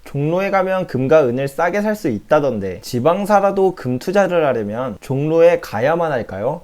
종로에 가면 금과 은을 싸게 살 수 있다던데 지방 살아도 금 투자를 하려면 종로에 가야만 할까요?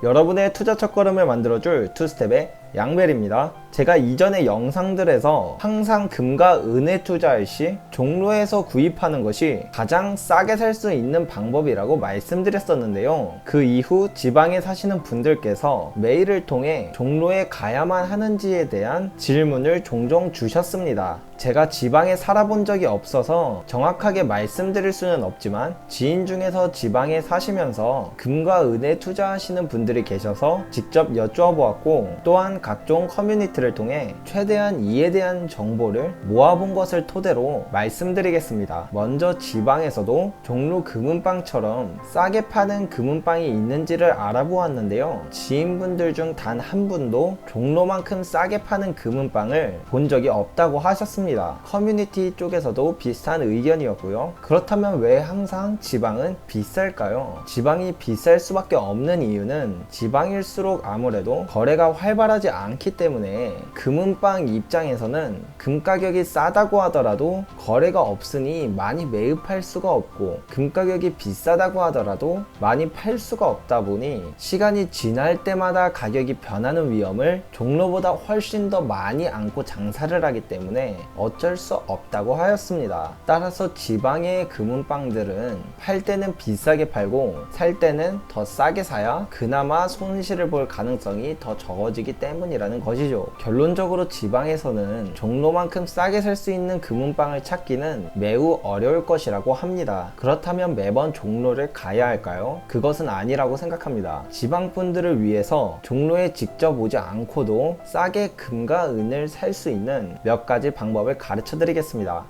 여러분의 투자 첫걸음을 만들어줄 투스텝의 양벨입니다. 제가 이전의 영상들에서 항상 금과 은에 투자할 시 종로에서 구입하는 것이 가장 싸게 살 수 있는 방법이라고 말씀드렸었는데요. 그 이후 지방에 사시는 분들께서 메일을 통해 종로에 가야만 하는지에 대한 질문을 종종 주셨습니다. 제가 지방에 살아본 적이 없어서 정확하게 말씀드릴 수는 없지만 지인 중에서 지방에 사시면서 금과 은에 투자하시는 분들이 계셔서 직접 여쭈어보았고, 또한 각종 커뮤니티를 통해 최대한 이에 대한 정보를 모아본 것을 토대로 말씀드리겠습니다. 먼저 지방에서도 종로 금은방처럼 싸게 파는 금은방이 있는지를 알아보았는데요. 지인분들 중 단 한 분도 종로만큼 싸게 파는 금은방을 본 적이 없다고 하셨습니다. 커뮤니티 쪽에서도 비슷한 의견이었고요. 그렇다면 왜 항상 지방은 비쌀까요? 지방이 비쌀 수밖에 없는 이유는 지방일수록 아무래도 거래가 활발하지 않기 때문에 금은방 입장에서는 금 가격이 싸다고 하더라도 거래가 없으니 많이 매입할 수가 없고, 금 가격이 비싸다고 하더라도 많이 팔 수가 없다 보니 시간이 지날 때마다 가격이 변하는 위험을 종로보다 훨씬 더 많이 안고 장사를 하기 때문에 어쩔 수 없다고 하였습니다. 따라서 지방의 금은방들은 팔 때는 비싸게 팔고 살 때는 더 싸게 사야 그나마 손실을 볼 가능성이 더 적어지기 때문이라는 것이죠. 결론적으로 지방에서는 종로만큼 싸게 살 수 있는 금은방을 찾기는 매우 어려울 것이라고 합니다. 그렇다면 매번 종로를 가야 할까요? 그것은 아니라고 생각합니다. 지방분들을 위해서 종로에 직접 오지 않고도 싸게 금과 은을 살 수 있는 몇 가지 방법을 가르쳐 드리겠습니다.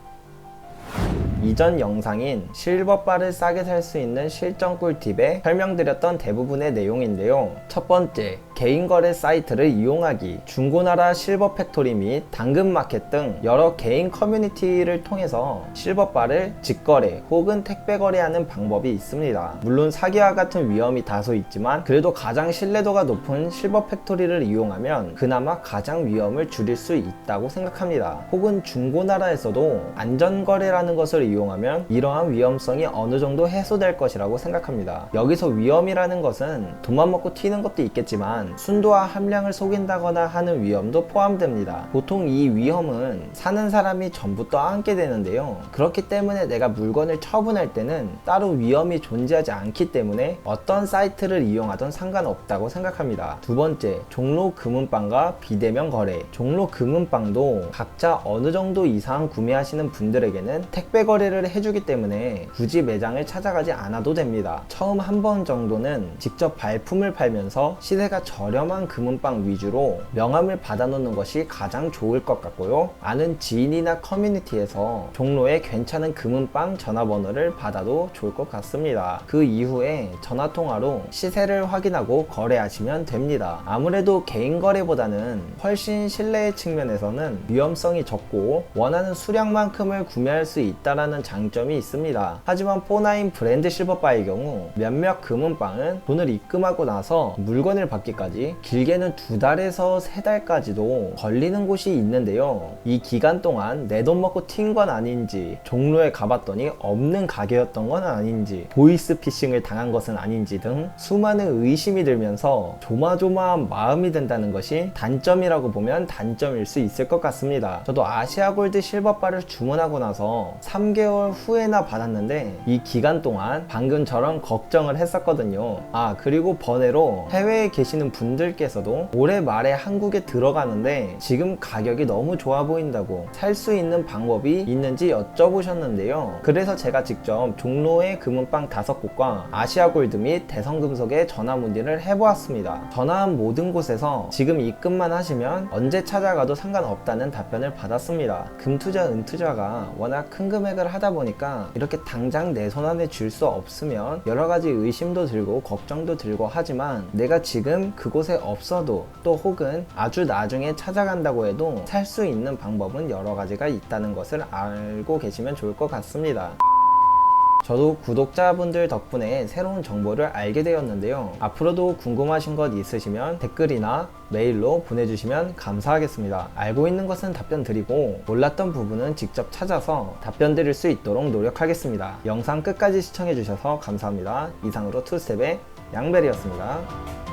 이전 영상인 실버바를 싸게 살 수 있는 실전 꿀팁에 설명드렸던 대부분의 내용인데요. 첫 번째, 개인거래 사이트를 이용하기. 중고나라 실버팩토리 및 당근마켓 등 여러 개인 커뮤니티를 통해서 실버바를 직거래 혹은 택배거래하는 방법이 있습니다. 물론 사기와 같은 위험이 다소 있지만 그래도 가장 신뢰도가 높은 실버팩토리를 이용하면 그나마 가장 위험을 줄일 수 있다고 생각합니다. 혹은 중고나라에서도 안전거래라는 것을 이용하면 이러한 위험성이 어느 정도 해소될 것이라고 생각합니다. 여기서 위험이라는 것은 돈만 먹고 튀는 것도 있겠지만 순도와 함량을 속인다거나 하는 위험도 포함됩니다. 보통 이 위험은 사는 사람이 전부 떠안게 되는데요. 그렇기 때문에 내가 물건을 처분할 때는 따로 위험이 존재하지 않기 때문에 어떤 사이트를 이용하든 상관없다고 생각합니다. 두 번째, 종로 금은방과 비대면 거래. 종로 금은방도 각자 어느 정도 이상 구매하시는 분들에게는 택배 거래를 해주기 때문에 굳이 매장을 찾아가지 않아도 됩니다. 처음 한 번 정도는 직접 발품을 팔면서 시세가 저렴한 금은방 위주로 명함을 받아놓는 것이 가장 좋을 것 같고요. 아는 지인이나 커뮤니티에서 종로에 괜찮은 금은방 전화번호를 받아도 좋을 것 같습니다. 그 이후에 전화통화로 시세를 확인하고 거래하시면 됩니다. 아무래도 개인 거래보다는 훨씬 신뢰의 측면에서는 위험성이 적고 원하는 수량만큼을 구매할 수 있다라는 장점이 있습니다. 하지만 49 브랜드 실버바의 경우 몇몇 금은방은 돈을 입금하고 나서 물건을 받기까지 길게는 2달에서 3달까지도 걸리는 곳이 있는데요. 이 기간 동안 내 돈 먹고 튄 건 아닌지, 종로에 가봤더니 없는 가게였던 건 아닌지, 보이스피싱을 당한 것은 아닌지 등 수많은 의심이 들면서 조마조마한 마음이 든다는 것이 단점이라고 보면 단점일 수 있을 것 같습니다. 저도 아시아골드 실버바를 주문하고 나서 3개월 후에나 받았는데 이 기간 동안 방금처럼 걱정을 했었거든요. 그리고 번외로 해외에 계시는 분들께서도 올해 말에 한국에 들어가는데 지금 가격이 너무 좋아 보인다고 살 수 있는 방법이 있는지 여쭤보셨는데요. 그래서 제가 직접 종로의 금은방 5곳과 아시아골드 및 대성금속에 전화 문의를 해보았습니다. 전화한 모든 곳에서 지금 입금만 하시면 언제 찾아가도 상관없다는 답변을 받았습니다. 금투자, 은투자가 워낙 큰 금액을 하다 보니까 이렇게 당장 내 손안에 쥘 수 없으면 여러가지 의심도 들고 걱정도 들고 하지만 내가 지금 그곳에 없어도 또 혹은 아주 나중에 찾아간다고 해도 살 수 있는 방법은 여러 가지가 있다는 것을 알고 계시면 좋을 것 같습니다. 저도 구독자분들 덕분에 새로운 정보를 알게 되었는데요. 앞으로도 궁금하신 것 있으시면 댓글이나 메일로 보내주시면 감사하겠습니다. 알고 있는 것은 답변 드리고 몰랐던 부분은 직접 찾아서 답변 드릴 수 있도록 노력하겠습니다. 영상 끝까지 시청해주셔서 감사합니다. 이상으로 투스텝의 양벨이었습니다.